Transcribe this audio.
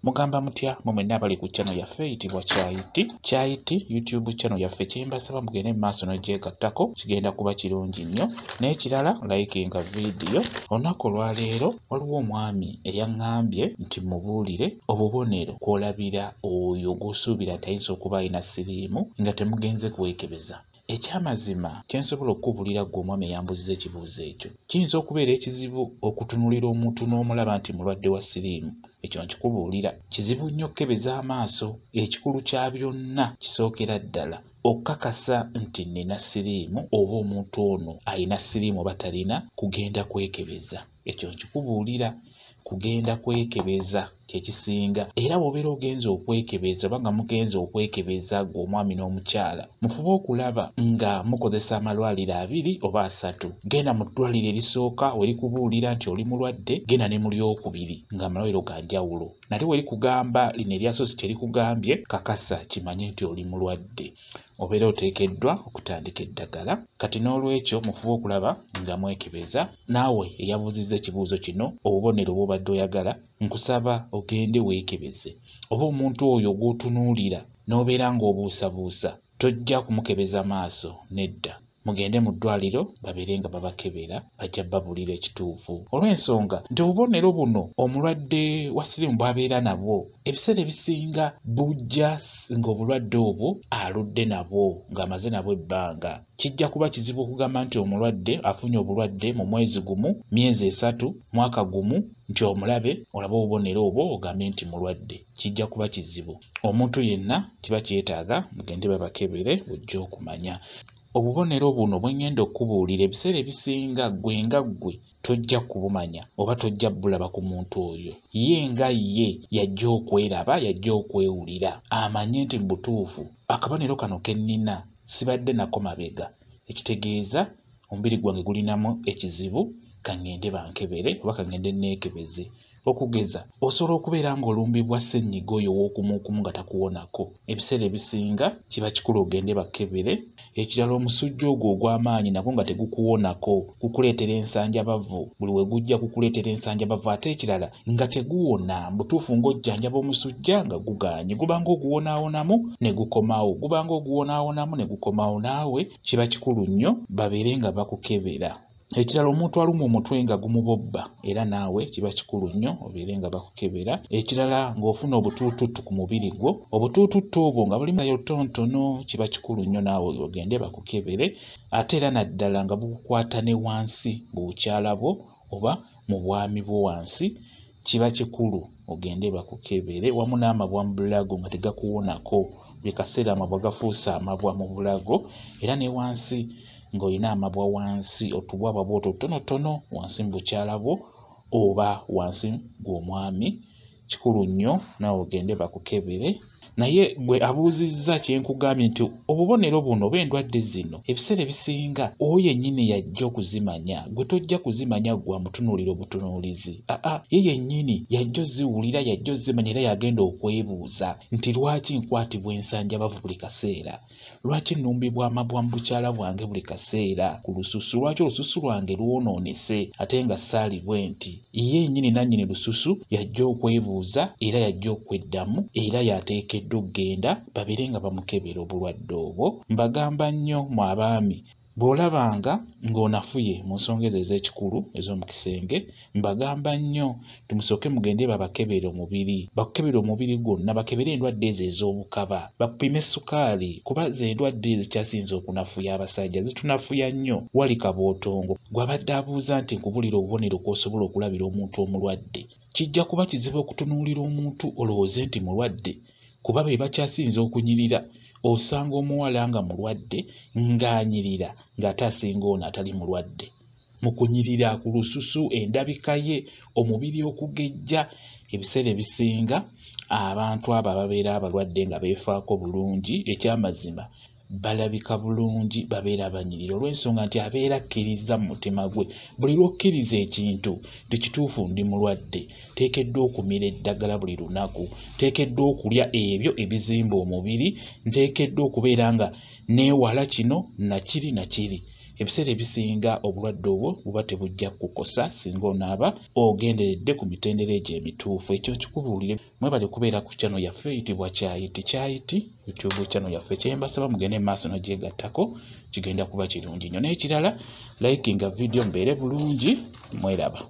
Mugamba mutya mwenna abali ku channel yaffe eyitibwa Kyayiti YouTube channel yaffe kyembasaba mugende mu maaso n'ogyegattako kigenda kuba kirungi nnyo. N'ekirala likinga video. Olunaku olwaleero waliwo omwami eyaŋŋambye nti mubuulire obubonero kw'olabira oyo gw'osuubira tayinza okuba alina siriimu nga temugenze kwekebeza. Ekyamazima kye nsobola okubuulira ggwe omwami eyambuzza ekibuuzo ekyo, kiyinza okubeera ekizibu okutunuulira omuntu n'omulaba nti mulwadde wa siriimu. Ekyo nkikubuulira kizibu nnyo okukebeza amaaso. Ekikulu kya byonna kisookera ddala okukakasa nti nina siriimu oba omuntu ono alina siriimu oba talina, kugenda kwekebeza. Ekyo nkikubuulira, kugenda kwekebeza kyekisinga. Era bw'obeera ogenze okwekebeza oba nga mugenze okwekebeza ggwe omwami n'omukyala, mufube okulaba nga mukozesa amalwaliro 2 oba 3. Genda mu ddwaliro erisooka we likubuulira nti oli mulwadde, genda ne mu lyokubiri ng'amalwaliro ga njawulo. Nate we likugamba lino eryasoose kye likugambye, kakasa kimanye nti oli mulwadde. Obeera oteekeddwa okutandika eddagala. Kati n'olwekyo mufube okulaba nga mwekebeza. Naawe eyabuuzizza ekibuuzo kino, obubonero bw'obadde oyagala, nkusaba ogende weekebeze. Oba omuntu oyo gw'otunuulira n'obeera ng'obuusabuusa, tojja kumukebeza maaso, nedda. Mugende mu ddwaliro babeere nga babakebera, bajja babuulira ekituufu. Olw'ensonga nti obubonero buno omulwadde wa siriimu bw'abeera nabwo, ebiseera ebisinga bujja ng'obulwadde obwo aludde nabwo ng'amaze nabwo ebbanga. Kijja kuba kizibu okugamba nti omulwadde afunye obulwadde mu mwezi gumu, myezi 3, mwaka gumu, nti omulabe olabe obubonero obwo ogambe nti mulwadde. Kijja kuba kizibu. Omuntu yenna kiba kyetaaga mugende babakebere ojja okumanya. Obubonero buno bwe ngenda okubuulira ebiseera ebisinga ggwe nga ggwe tojja kubumanya oba tojja bulaba ku muntu oyo. Ye nga ye yajja okweraba, yajja okwewulira, amanye nti mu butuufu akabonero kano ke nnina sibadde nako mabega. Ekitegeeza omubiri gwange gulinamu ekizibu, kangende bankebere oba kangende neekebeze. Okugeza osobola okubeera ng'olumbibwa ssenyiga oyo w'okumuukumu nga takuwonako. Ebiseera ebisinga kiba kikulu ogende bakebere. Ekirala omusujja ogwo ogw'amaanyi nagwo nga tegukuwonako, gukuleetera ensanjabavu. Buli we gujja kukuleetera ensanjabavu. Ate ekirala nga teguwona, butuufu ng'ojjanjaba omusujja nga gugaanye. Guba ng'oguwonaawonamu ne gukomawo, guba ng'oguwonaawonamu ne gukomawo. Naawe kiba kikulu nnyo babeere nga bakukebera. Ekirala omuntu alumwa omutwe nga gumubobba, era naawe kiba kikulu nnyo obeere nga bakukebera. Ekirala ng'ofuna obutuututu ku mubiri gwo, obutuututu obwo nga bulimu yotonotono, kiba kikulu nnyo naawe ogende bakukebere. Ate era naddala nga bukukwata ne wansi mu bukyala bwo oba mu bwami bwo wansi, kiba kikulu ogende bakukebere. Wamu n'amabwa mu bulago nga tegakuwonako, buli kaseera amabwa gafuusa amabwa mu bulago, era ne wansi ng'olina amabwa wansi, otubwabwa bw'otwo tonotono wansi mu bukyala bwo oba wansi gw'omwami. Kikulu nnyo naawe ogende bakukebere. Naye gwe abuuzizza kyenkugambye nti obubonero buno oba endwadde zino ebiseera ebisinga oyo yennyini yajja okuzimanya, gwe tojja kuzimanya gwa mutunuulira obutunuulizi. Ye yennyini yajja oziwulira, yajja ozimanya, era yagenda okwebuuza nti lwaki nkwatibwa ensanjabavu buli kaseera, lwaki nnumbibwa amabwa mu bukyala bwange buli kaseera ku lususu, lwaki olususu lwange lwonoonese ate nga saali bwe nti. Ye yennyini nannyini lususu yajja okwebuuza era yajja okweddamu, era yateekeddwa okugenda babeere nga bamukebera obulwadde obwo. Mbagamba nnyo mu abaami, bw'olabanga ng'onafuye mu nsonga ezo ez'ekikulu ez'omu kisenge, mbagamba nnyo tumusooke mugende babakebere omubiri, bakukebere omubiri gwonna, bakebere endwadde ezo ez'obukaba, bakupime sukaali, kuba ze endwadde ezikyasinze okunafuya abasajja, zitunafuya nnyo. Walika bw'otongo gw'abadde abuuza nti nkubulira obubonero kw'osobola okulabira omuntu omulwadde, kijja kuba kizibu okutunuulira omuntu olowooze nti mulwadde, kuba be bakyasinze okunyirira. Osanga omuwala nga mulwadde ng'anyirira ng'ate asinga ono atali mulwadde. Mu kunyirira ku lususu, endabika ye, omubiri okugejja, ebiseera ebisinga abantu abo ababeera abalwadde nga beefaako bulungi, ekyamazima balabika bulungi, babeera banyirira olw'ensonga nti abeera akkiriza mu mutima gwe. Buli lw'okkiriza ekintu tekituufu ndi mulwadde, teekeddwa okumira eddagala buli lunaku, teekeddwa okulya ebyo ebizimba omubiri, nteekeddwa okubeera nga neewala kino nakiri nakiri. ebiseera ebisinga obulwadde obwo buba tebujja kukosa singa onaaba ogenderedde ku mitendera egyo emituufu. Ekyo kikubuulire mwebale kubeera ku channel yaffe eyitibwa Kyayiti YouTube channel yaffe. Kyembasaba mugende maaso n'ogyegattako kigenda kuba kirungi nnyo. N'ekirala likinga video mbeere bulungi. Mweraba.